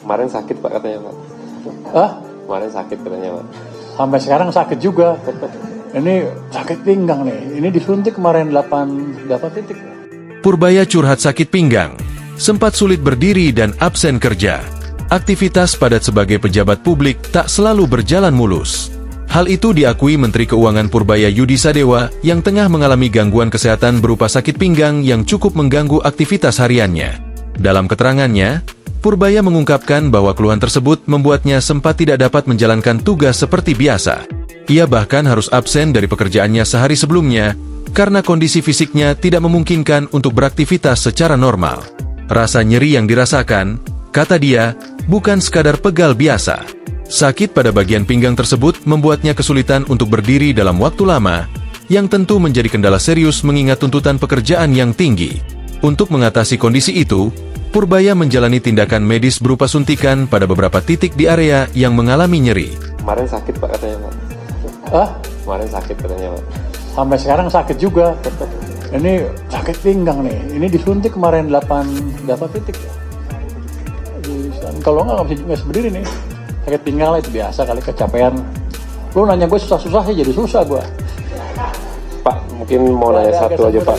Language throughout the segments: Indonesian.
Kemarin sakit Pak katanya Pak. Ah, Kemarin sakit katanya Pak. sampai sekarang sakit juga. Ini sakit pinggang nih. Ini disuntik kemarin 8 titik. Purbaya curhat sakit pinggang, sempat sulit berdiri dan absen kerja. Aktivitas padat sebagai pejabat publik tak selalu berjalan mulus. Hal itu diakui Menteri Keuangan Purbaya Yudi Sadewa yang tengah mengalami gangguan kesehatan berupa sakit pinggang yang cukup mengganggu aktivitas hariannya. Dalam keterangannya, Purbaya mengungkapkan bahwa keluhan tersebut membuatnya sempat tidak dapat menjalankan tugas seperti biasa. Ia bahkan harus absen dari pekerjaannya sehari sebelumnya karena kondisi fisiknya tidak memungkinkan untuk beraktivitas secara normal. Rasa nyeri yang dirasakan, kata dia, bukan sekadar pegal biasa. Sakit pada bagian pinggang tersebut membuatnya kesulitan untuk berdiri dalam waktu lama, yang tentu menjadi kendala serius mengingat tuntutan pekerjaan yang tinggi. Untuk mengatasi kondisi itu, Purbaya menjalani tindakan medis berupa suntikan pada beberapa titik di area yang mengalami nyeri. Kemarin sakit Pak katanya Pak. Ah, Kemarin sakit katanya Pak. sampai sekarang sakit juga. Ini sakit pinggang nih. Ini disuntik kemarin 8 titik. Kalau nggak bisa berdiri nih. Sakit pinggang lah itu biasa kali kecapean. Lu nanya gue susah-susah sih jadi susah gue. Pak, mungkin mau nanya satu aja Pak.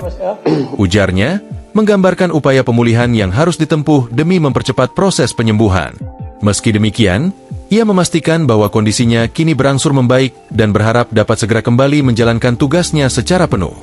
Ujarnya, menggambarkan upaya pemulihan yang harus ditempuh demi mempercepat proses penyembuhan. Meski demikian, ia memastikan bahwa kondisinya kini berangsur membaik dan berharap dapat segera kembali menjalankan tugasnya secara penuh.